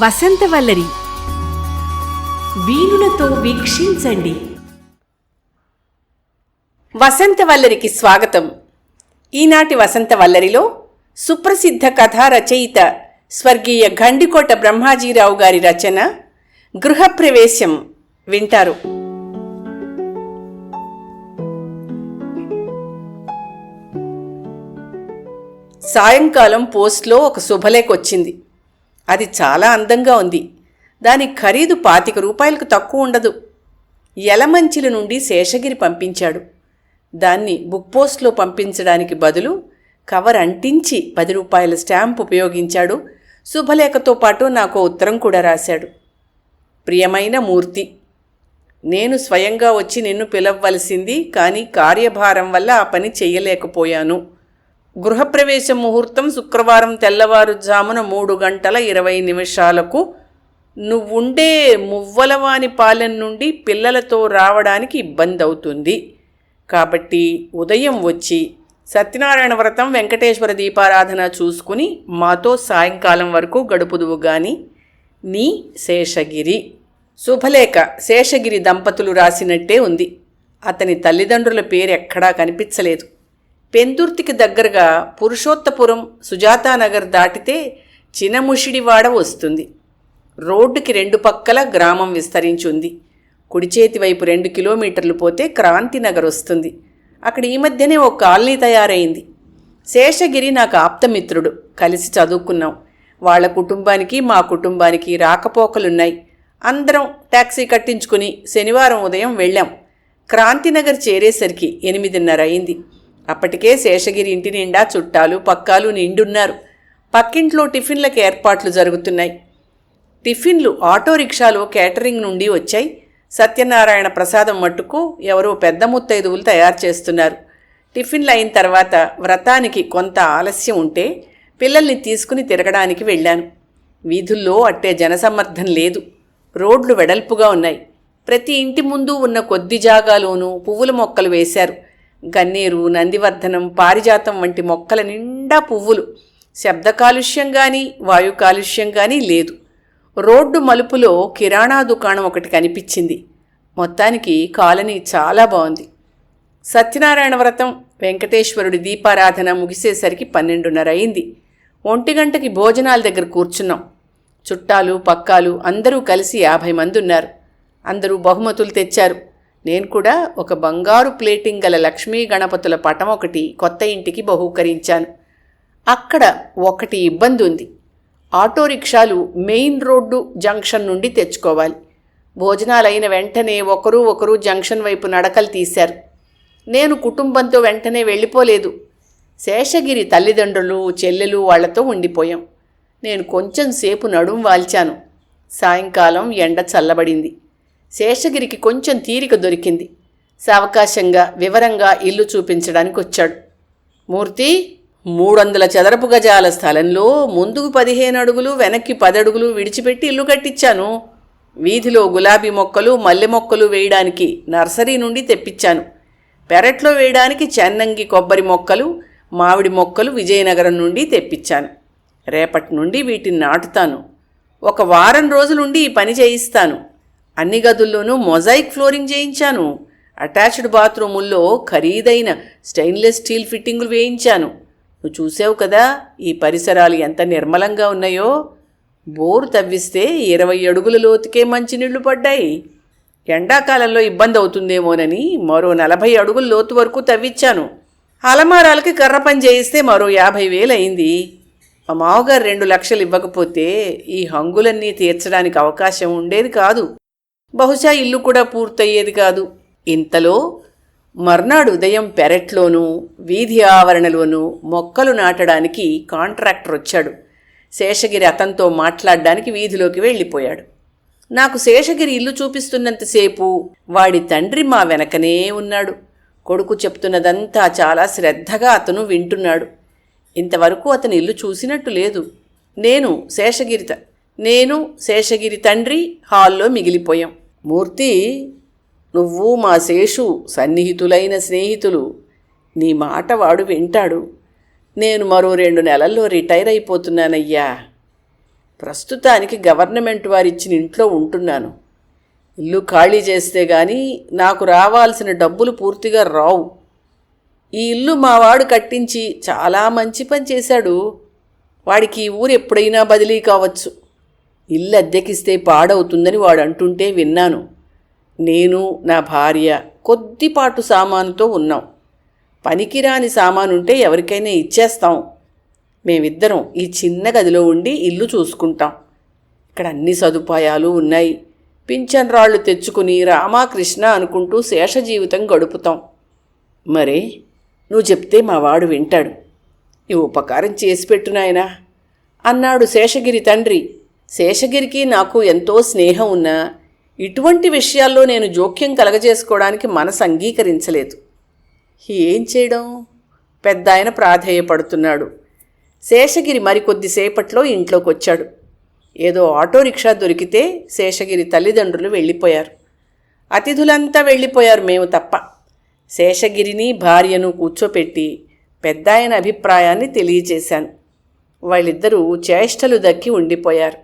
వసంతవల్లరి వీణులతో వీక్షించండి. వసంతవల్లరికి స్వాగతం. ఈనాటి వసంతవల్లరిలో సుప్రసిద్ధ కథా రచయిత స్వర్గీయ గండికోట బ్రహ్మాజీరావు గారి రచన గృహప్రవేశం వింటారు. సాయంకాలం పోస్ట్లో ఒక శుభలేఖ వచ్చింది. అది చాలా అందంగా ఉంది. దాని ఖరీదు 25 రూపాయలకు తక్కువ ఉండదు. యలమంచిల నుండి శేషగిరి పంపించాడు. దాన్ని బుక్ పోస్ట్లో పంపించడానికి బదులు కవర్ అంటించి 10 రూపాయల స్టాంప్ ఉపయోగించాడు. శుభలేఖతో పాటు నాకు ఉత్తరం కూడా రాశాడు. ప్రియమైన మూర్తి, నేను స్వయంగా వచ్చి నిన్ను పిలవవలసింది, కానీ కార్యభారం వల్ల ఆ పని చెయ్యలేకపోయాను. గృహప్రవేశం ముహూర్తం శుక్రవారం తెల్లవారుజామున 3:20 నువ్వుండే మువ్వలవానిపాలెం నుండి పిల్లలతో రావడానికి ఇబ్బంది అవుతుంది. కాబట్టి ఉదయం వచ్చి సత్యనారాయణ వ్రతం, వెంకటేశ్వర దీపారాధన చూసుకుని మాతో సాయంకాలం వరకు గడుపుదువు గాని. నీ శేషగిరి. శుభలేఖ శేషగిరి దంపతులు రాసినట్టే ఉంది. అతని తల్లిదండ్రుల పేరెక్కడా కనిపించలేదు. పెందుర్తికి దగ్గరగా పురుషోత్తపురం, సుజాతానగర్ దాటితే చినముషిడివాడ వస్తుంది. రోడ్డుకి 2 పక్కల గ్రామం విస్తరించుంది. కుడిచేతి వైపు 2 కిలోమీటర్లు పోతే క్రాంతినగర్ వస్తుంది. అక్కడ ఈ మధ్యనే ఓ కాలనీ తయారైంది. శేషగిరి నాకు ఆప్తమిత్రుడు. కలిసి చదువుకున్నాం. వాళ్ళ కుటుంబానికి మా కుటుంబానికి రాకపోకలున్నాయి. అందరం టాక్సీ కట్టించుకుని శనివారం ఉదయం వెళ్ళాం. క్రాంతినగర్ చేరేసరికి 8:30 అయింది. అప్పటికే శేషగిరి ఇంటి నిండా చుట్టాలు పక్కాలు నిండున్నారు. పక్కింట్లో టిఫిన్లకు ఏర్పాట్లు జరుగుతున్నాయి. టిఫిన్లు ఆటో రిక్షాలో కేటరింగ్ నుండి వచ్చాయి. సత్యనారాయణ ప్రసాదం మట్టుకు ఎవరో పెద్ద ముత్తైదువులు తయారు చేస్తున్నారు. టిఫిన్లు అయిన తర్వాత వ్రతానికి కొంత ఆలస్యం ఉంటే పిల్లల్ని తీసుకుని తిరగడానికి వెళ్ళాను. వీధుల్లో అట్టే జనసమ్మర్ధం లేదు. రోడ్లు వెడల్పుగా ఉన్నాయి. ప్రతి ఇంటి ముందు ఉన్న కొద్ది జాగాలోనూ పువ్వుల మొక్కలు వేశారు. గన్నేరు, నందివర్ధనం, పారిజాతం వంటి మొక్కల నిండా పువ్వులు. శబ్ద కాలుష్యం కానీ వాయు కాలుష్యం కానీ లేదు. రోడ్డు మలుపులో కిరాణా దుకాణం ఒకటి కనిపించింది. మొత్తానికి కాలనీ చాలా బాగుంది. సత్యనారాయణ వ్రతం, వెంకటేశ్వరుడి దీపారాధన ముగిసేసరికి 12:30 అయింది. 1 గంటకి భోజనాల దగ్గర కూర్చున్నాం. చుట్టాలు పక్కాలు అందరూ కలిసి 50 మంది ఉన్నారు. అందరూ బహుమతులు తెచ్చారు. నేను కూడా ఒక బంగారు ప్లేటింగ్ గల లక్ష్మీ గణపతుల పటం ఒకటి కొత్త ఇంటికి బహూకరించాను. అక్కడ ఒకటి ఇబ్బంది ఉంది. ఆటో రిక్షాలు మెయిన్ రోడ్డు జంక్షన్ నుండి తెచ్చుకోవాలి. భోజనాలైన వెంటనే ఒకరు జంక్షన్ వైపు నడకలు తీశారు. నేను కుటుంబంతో వెంటనే వెళ్ళిపోలేదు. శేషగిరి తల్లిదండ్రులు, చెల్లెలు వాళ్లతో ఉండిపోయాం. నేను కొంచెం సేపు నడుం వాల్చాను. సాయంకాలం ఎండ చల్లబడింది. శేషగిరికి కొంచెం తీరిక దొరికింది. సావకాశంగా వివరంగా ఇల్లు చూపించడానికి వచ్చాడు. మూర్తి, 300 చదరపు గజాల స్థలంలో ముందుకు 15 అడుగులు వెనక్కి 10 అడుగులు విడిచిపెట్టి ఇల్లు కట్టించాను. వీధిలో గులాబీ మొక్కలు, మల్లె మొక్కలు వేయడానికి నర్సరీ నుండి తెప్పించాను. పెరట్లో వేయడానికి చెన్నంగి కొబ్బరి మొక్కలు, మామిడి మొక్కలు విజయనగరం నుండి తెప్పించాను. రేపటి నుండి వీటిని నాటుతాను. 1 వారం రోజులుండి ఈ పని చేయిస్తాను. అన్ని గదుల్లోనూ మొజాయిక్ ఫ్లోరింగ్ చేయించాను. అటాచ్డ్ బాత్రూముల్లో ఖరీదైన స్టెయిన్లెస్ స్టీల్ ఫిట్టింగులు వేయించాను. నువ్వు చూసావు కదా ఈ పరిసరాలు ఎంత నిర్మలంగా ఉన్నాయో. బోరు తవ్విస్తే 20 అడుగుల లోతుకే మంచినీళ్లు పడ్డాయి. ఎండాకాలంలో ఇబ్బంది అవుతుందేమోనని మరో 40 అడుగుల లోతు వరకు తవ్వించాను. అలమారాలకి కర్ర పని చేయిస్తే మరో 50,000 అయింది. మా మావగారు 2 లక్షలు ఇవ్వకపోతే ఈ హంగులన్నీ తీర్చడానికి అవకాశం ఉండేది కాదు. బహుశా ఇల్లు కూడా పూర్తయ్యేది కాదు. ఇంతలో మర్నాడు ఉదయం పెరట్లోనూ వీధి ఆవరణలోనూ మొక్కలు నాటడానికి కాంట్రాక్టర్ వచ్చాడు. శేషగిరి అతనితో మాట్లాడడానికి వీధిలోకి వెళ్ళిపోయాడు. నాకు శేషగిరి ఇల్లు చూపిస్తున్నంతసేపు వాడి తండ్రి మా వెనకనే ఉన్నాడు. కొడుకు చెప్తున్నదంతా చాలా శ్రద్ధగా అతను వింటున్నాడు. ఇంతవరకు అతని ఇల్లు చూసినట్టు లేదు. నేను శేషగిరి తండ్రి హాల్లో మిగిలిపోయాం. మూర్తి, నువ్వు మా శేషు సన్నిహితులైన స్నేహితులు. నీ మాట వాడు వింటాడు. నేను మరో 2 నెలల్లో రిటైర్ అయిపోతున్నానయ్యా. ప్రస్తుతానికి గవర్నమెంట్ వారిచ్చిన ఇంట్లో ఉంటున్నాను. ఇల్లు ఖాళీ చేస్తే గాని నాకు రావాల్సిన డబ్బులు పూర్తిగా రావు. ఈ ఇల్లు మావాడు కట్టించి చాలా మంచి పని చేశాడు. వాడికి ఈ ఊరు ఎప్పుడైనా బదిలీ కావచ్చు. ఇల్లు అద్దెకిస్తే పాడవుతుందని వాడు అంటుంటే విన్నాను. నేను నా భార్య కొద్దిపాటు సామానుతో ఉన్నాం. పనికిరాని సామానుంటే ఎవరికైనా ఇచ్చేస్తాం. మేమిద్దరం ఈ చిన్న గదిలో ఉండి ఇల్లు చూసుకుంటాం. ఇక్కడ అన్ని సదుపాయాలు ఉన్నాయి. పింఛన్ రాళ్ళు తెచ్చుకుని రామాకృష్ణ అనుకుంటూ శేష జీవితం గడుపుతాం. మరే నువ్వు చెప్తే మా వాడు వింటాడు. ఈ ఉపకారం చేసి పెట్టు నాయనా అన్నాడు శేషగిరి తండ్రి. శేషగిరికి నాకు ఎంతో స్నేహం ఉన్నా ఇటువంటి విషయాల్లో నేను జోక్యం కలగజేసుకోవడానికి మనసు అంగీకరించలేదు. ఏం చేయడం? పెద్ద ఆయన ప్రాధేయపడుతున్నాడు. శేషగిరి మరికొద్దిసేపట్లో ఇంట్లోకి వచ్చాడు. ఏదో ఆటో రిక్షా దొరికితే శేషగిరి తల్లిదండ్రులు వెళ్ళిపోయారు. అతిథులంతా వెళ్ళిపోయారు, మేము తప్ప. శేషగిరిని భార్యను కూర్చోపెట్టి పెద్దాయన అభిప్రాయాన్ని తెలియచేశాను. వాళ్ళిద్దరూ చేష్టలు దక్కి ఉండిపోయారు.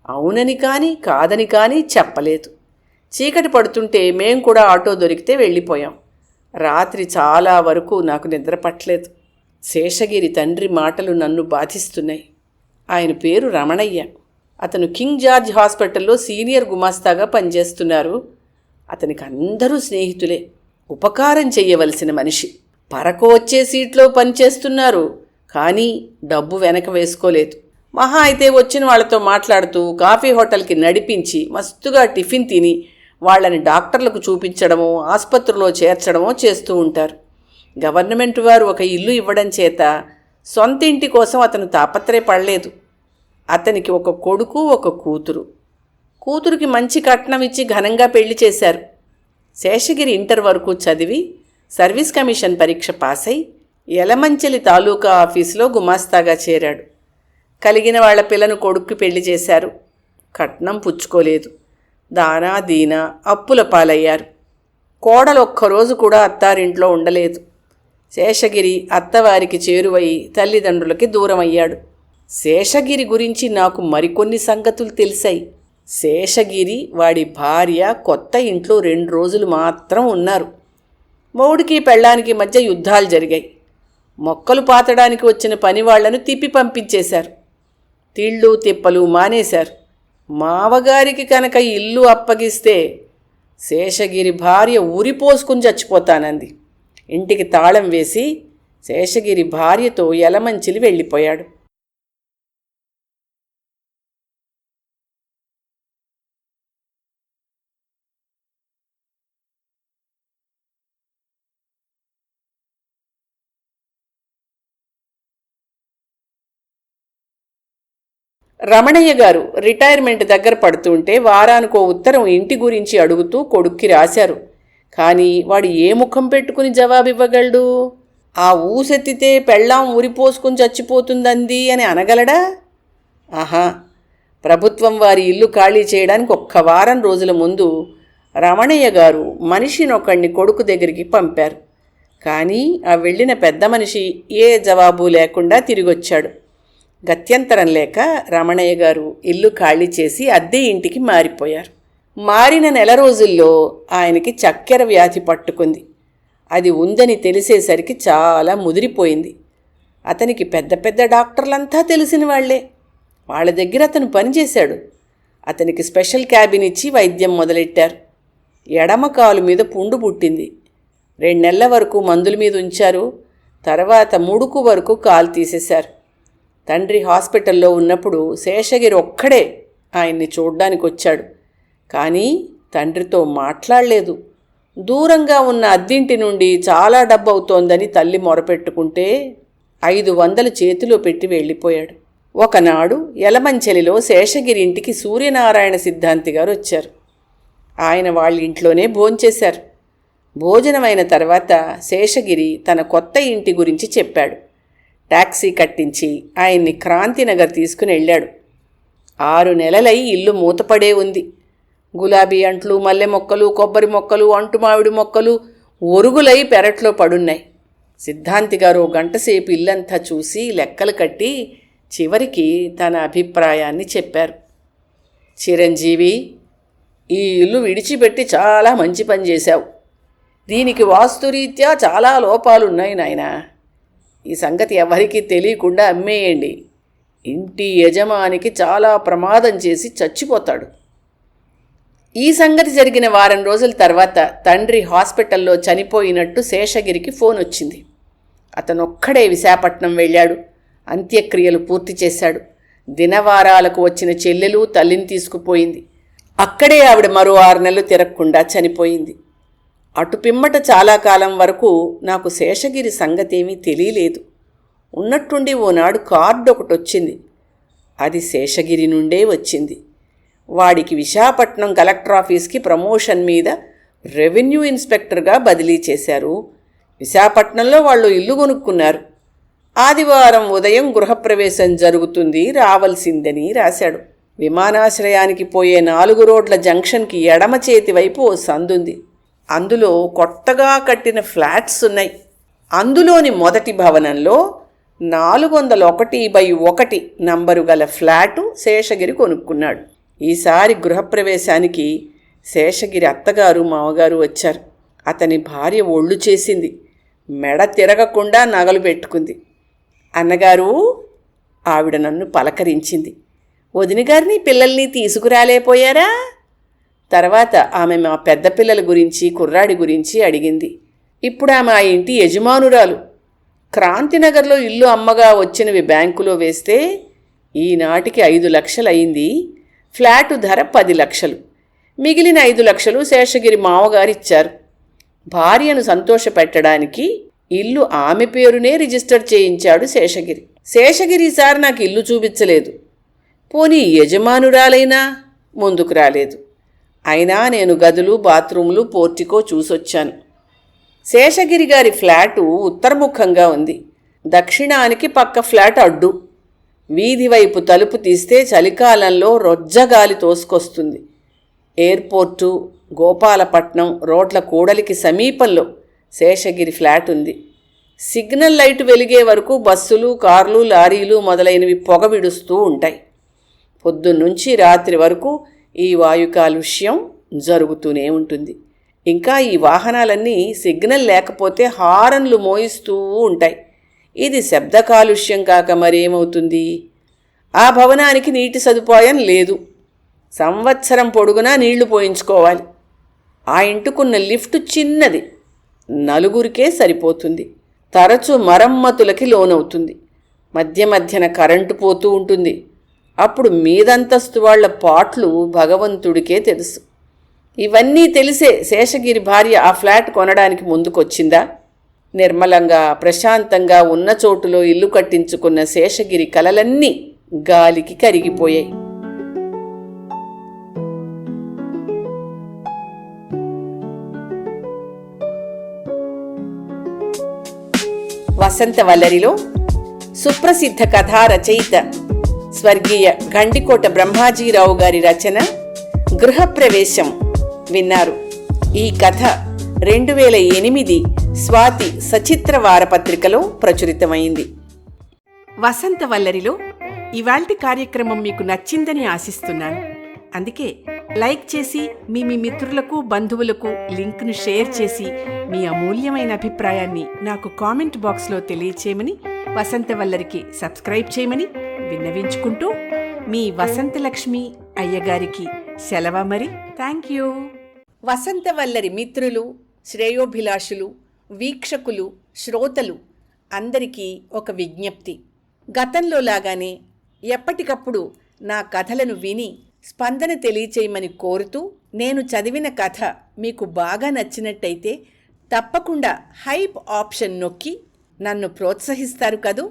అవునని కానీ కాదని కానీ చెప్పలేదు. చీకటి పడుతుంటే మేం కూడా ఆటో దొరికితే వెళ్ళిపోయాం. రాత్రి చాలా వరకు నాకు నిద్ర పట్టలేదు. శేషగిరి తండ్రి మాటలు నన్ను బాధిస్తున్నాయి. ఆయన పేరు రమణయ్య. అతను కింగ్ జార్జ్ హాస్పిటల్లో సీనియర్ గుమాస్తాగా పనిచేస్తున్నారు. అతనికి అందరూ స్నేహితులే. ఉపకారం చెయ్యవలసిన మనిషి. పరకు వచ్చే సీట్లో పనిచేస్తున్నారు, కానీ డబ్బు వెనక వేసుకోలేదు. మహా అయితే వచ్చిన వాళ్లతో మాట్లాడుతూ కాఫీ హోటల్కి నడిపించి మస్తుగా టిఫిన్ తిని వాళ్ళని డాక్టర్లకు చూపించడమో ఆసుపత్రిలో చేర్చడమో చేస్తూ ఉంటారు. గవర్నమెంట్ వారు ఒక ఇల్లు ఇవ్వడం చేత సొంత ఇంటి కోసం అతను తాపత్రయపడలేదు. అతనికి ఒక కొడుకు, ఒక కూతురు. కూతురికి మంచి కట్నం ఇచ్చి ఘనంగా పెళ్లి చేశారు. శేషగిరి ఇంటర్ వరకు చదివి సర్వీస్ కమిషన్ పరీక్ష పాస్ అయి యలమంచిలి తాలూకా ఆఫీసులో గుమాస్తాగా చేరాడు. కలిగిన వాళ్ల పిల్లను కొడుక్కి పెళ్లి చేశారు. కట్నం పుచ్చుకోలేదు. దానా దీనా అప్పుల పాలయ్యారు. కోడలు ఒక్కరోజు కూడా అత్తారింట్లో ఉండలేదు. శేషగిరి అత్తవారికి చేరువై తల్లిదండ్రులకి దూరమయ్యాడు. శేషగిరి గురించి నాకు మరికొన్ని సంగతులు తెలిసాయి. శేషగిరి వాడి భార్య కొత్త ఇంట్లో 2 రోజులు మాత్రం ఉన్నారు. మొగుడికి పెళ్ళానికి మధ్య యుద్ధాలు జరిగాయి. మొక్కలు పాతడానికి వచ్చిన పనివాళ్లను తిప్పి పంపించేశారు. తిళ్ళు తిప్పలు మానేశారు. మావగారికి కనుక ఇల్లు అప్పగిస్తే శేషగిరి భార్య ఊరిపోసుకుని చచ్చిపోతానంది. ఇంటికి తాళం వేసి శేషగిరి భార్యతో యలమంచిలి వెళ్ళిపోయాడు. రమణయ్య గారు రిటైర్మెంట్ దగ్గర పడుతుంటే వారానికో ఉత్తరం ఇంటి గురించి అడుగుతూ కొడుక్కి రాశారు. కానీ వాడు ఏ ముఖం పెట్టుకుని జవాబివ్వగలడు? ఆ ఊసెత్తితే పెళ్ళాం ఊరిపోసుకుని చచ్చిపోతుందంది అని అనగలడా? ఆహా! ప్రభుత్వం వారి ఇల్లు ఖాళీ చేయడానికి 1 వారం రోజుల ముందు రమణయ్య గారు మనిషినొకడిని కొడుకు దగ్గరికి పంపారు. కానీ ఆ వెళ్ళిన పెద్ద మనిషి ఏ జవాబు లేకుండా తిరిగొచ్చాడు. గత్యంతరం లేక రమణయ్య గారు ఇల్లు ఖాళీ చేసి అద్దె ఇంటికి మారిపోయారు. మారిన నెల రోజుల్లో ఆయనకి చక్కెర వ్యాధి పట్టుకుంది. అది ఉందని తెలిసేసరికి చాలా ముదిరిపోయింది. అతనికి పెద్ద పెద్ద డాక్టర్లంతా తెలిసిన వాళ్లే. వాళ్ళ దగ్గర అతను పనిచేశాడు. అతనికి స్పెషల్ క్యాబిన్ ఇచ్చి వైద్యం మొదలెట్టారు. ఎడమ కాలు మీద పుండు పుట్టింది. 2 నెలల వరకు మందుల మీద ఉంచారు. తర్వాత ముడుకు వరకు కాలు తీసేశారు. తండ్రి హాస్పిటల్లో ఉన్నప్పుడు శేషగిరి ఒక్కడే ఆయన్ని చూడ్డానికి వచ్చాడు. కానీ తండ్రితో మాట్లాడలేదు. దూరంగా ఉన్న అద్దింటి నుండి చాలా డబ్బు అవుతోందని తల్లి మొరపెట్టుకుంటే 500 చేతిలో పెట్టి వెళ్ళిపోయాడు. ఒకనాడు యలమంచిలిలో శేషగిరి ఇంటికి సూర్యనారాయణ సిద్ధాంతి గారు వచ్చారు. ఆయన వాళ్ళ ఇంట్లోనే భోంచేశారు. భోజనమైన తర్వాత శేషగిరి తన కొత్త ఇంటి గురించి చెప్పాడు. టాక్సీ కట్టించి ఆయన్ని క్రాంతినగర్ తీసుకుని వెళ్ళాడు. 6 నెలలై ఇల్లు మూతపడే ఉంది. గులాబీ అంట్లు, మల్లె మొక్కలు, కొబ్బరి మొక్కలు, అంటుమావిడి మొక్కలు ఒరుగులై పెరట్లో పడున్నాయి. సిద్ధాంతి గారు 1 గంట సేపు ఇల్లంతా చూసి లెక్కలు కట్టి చివరికి తన అభిప్రాయాన్ని చెప్పారు. చిరంజీవి, ఈ ఇల్లు విడిచిపెట్టి చాలా మంచి పని చేశావు. దీనికి వాస్తురీత్యా చాలా లోపాలున్నాయి నాయనా. ఈ సంగతి ఎవరికీ తెలియకుండా అమ్మేయండి. ఇంటి యజమానికి చాలా ప్రమాదం చేసి చచ్చిపోతాడు. ఈ సంగతి జరిగిన వారం రోజుల తర్వాత తండ్రి హాస్పిటల్లో చనిపోయినట్టు శేషగిరికి ఫోన్ వచ్చింది. అతనొక్కడే విశాఖపట్నం వెళ్ళాడు. అంత్యక్రియలు పూర్తి చేశాడు. దినవారాలకు వచ్చిన చెల్లెలు తల్లిని తీసుకుపోయింది. అక్కడే ఆవిడ మరో 6 నెలలు తిరగకుండా చనిపోయింది. అటు పిమ్మట చాలా కాలం వరకు నాకు శేషగిరి సంగతేమీ తెలియలేదు. ఉన్నట్టుండి ఓనాడు కార్డు ఒకటి వచ్చింది. అది శేషగిరి నుండే వచ్చింది. వాడికి విశాఖపట్నం కలెక్టర్ ఆఫీస్కి ప్రమోషన్ మీద రెవెన్యూ ఇన్స్పెక్టర్గా బదిలీ చేశారు. విశాఖపట్నంలో వాళ్ళు ఇల్లు కొనుక్కున్నారు. ఆదివారం ఉదయం గృహప్రవేశం జరుగుతుంది, రావాల్సిందని రాశాడు. విమానాశ్రయానికి పోయే 4 రోడ్ల జంక్షన్కి ఎడమ చేతి వైపు ఓ సందుంది. అందులో కొత్తగా కట్టిన ఫ్లాట్స్ ఉన్నాయి. అందులోని మొదటి భవనంలో 401/1 నంబరు గల ఫ్లాటు శేషగిరి కొనుక్కున్నాడు. ఈసారి గృహప్రవేశానికి శేషగిరి అత్తగారు మామగారు వచ్చారు. అతని భార్య ఒళ్ళు చేసింది. మెడ తిరగకుండా నగలు పెట్టుకుంది. అన్నగారు, ఆవిడ నన్ను పలకరించింది. వదినగారిని పిల్లల్ని తీసుకురాలేపోయారా? తర్వాత ఆమె మా పెద్ద పిల్లల గురించి, కుర్రాడి గురించి అడిగింది. ఇప్పుడు ఆమె ఆ ఇంటి యజమానురాలు. క్రాంతినగర్లో ఇల్లు అమ్మగా వచ్చినవి బ్యాంకులో వేస్తే ఈనాటికి 5 లక్షలు అయింది. ఫ్లాటు ధర 10 లక్షలు. మిగిలిన 5 లక్షలు శేషగిరి మామగారిచ్చారు. భార్యను సంతోషపెట్టడానికి ఇల్లు ఆమె పేరునే రిజిస్టర్ చేయించాడు శేషగిరి. శేషగిరి ఈసారి నాకు ఇల్లు చూపించలేదు. పోనీ యజమానురాలైనా ముందుకు రాలేదు. అయినా నేను గదులు, బాత్రూములు, పోర్టికో చూసొచ్చాను. శేషగిరి గారి ఫ్లాటు ఉత్తరముఖంగా ఉంది. దక్షిణానికి పక్క ఫ్లాట్ అడ్డు. వీధి వైపు తలుపు తీస్తే చలికాలంలో రొజ్జగాలి తోసుకొస్తుంది. ఎయిర్పోర్టు, గోపాలపట్నం రోడ్ల కూడలికి సమీపంలో శేషగిరి ఫ్లాట్ ఉంది. సిగ్నల్ లైట్ వెలిగే వరకు బస్సులు, కార్లు, లారీలు మొదలైనవి పొగ విడుస్తూ ఉంటాయి. పొద్దున్నుంచి రాత్రి వరకు ఈ వాయు కాలుష్యం జరుగుతూనే ఉంటుంది. ఇంకా ఈ వాహనాలన్నీ సిగ్నల్ లేకపోతే హారన్లు మోయిస్తూ ఉంటాయి. ఇది శబ్ద కాలుష్యం కాక మరేమవుతుంది? ఆ భవనానికి నీటి సదుపాయం లేదు. సంవత్సరం పొడుగునా నీళ్లు పోయించుకోవాలి. ఆ ఇంటికున్న లిఫ్ట్ చిన్నది, 4 సరిపోతుంది. తరచూ మరమ్మతులకి లోనవుతుంది. మధ్యన కరెంటు పోతూ ఉంటుంది. అప్పుడు మీదంతస్తు వాళ్ల పాట్లు భగవంతుడికే తెలుసు. ఇవన్నీ తెలిసే శేషగిరి భార్య ఆ ఫ్లాట్ కొనడానికి ముందుకొచ్చిందా? నిర్మలంగా, ప్రశాంతంగా ఉన్న చోటులో ఇల్లు కట్టించుకున్న శేషగిరి కలలన్నీ గాలికి కరిగిపోయాయి. వసంతవల్లరిలో సుప్రసిద్ధ కథా రచయిత స్వర్గీయ గండికోట బ్రహ్మాజీరావు గారి రచన గృహప్రవేశం విన్నారు. ఈ కథ 2008 స్వాతి సచిత్ర వారపత్రికలో ప్రచురితమైంది. వసంతవల్లరిలో ఇవాల్టి కార్యక్రమం మీకు నచ్చిందని ఆశిస్తున్నాను. అందుకే లైక్ చేసి మీ మిత్రులకు, బంధువులకు లింక్ను షేర్ చేసి మీ అమూల్యమైన అభిప్రాయాన్ని నాకు కామెంట్ బాక్స్లో తెలియచేయమని, వసంతవల్లరికి సబ్స్క్రైబ్ చేయమని విన్నవించుకుంటూ మీ వసంతలక్ష్మి అయ్యగారికి సెలవు. మరి థ్యాంక్ యూ. వసంతవల్లరి మిత్రులు, శ్రేయోభిలాషులు, వీక్షకులు, శ్రోతలు అందరికీ ఒక విజ్ఞప్తి. గతంలో లాగానే ఎప్పటికప్పుడు నా కథలను విని స్పందన తెలియచేయమని కోరుతూ, నేను చదివిన కథ మీకు బాగా నచ్చినట్టయితే తప్పకుండా హైప్ ఆప్షన్ నొక్కి నన్ను ప్రోత్సహిస్తారు కదూ.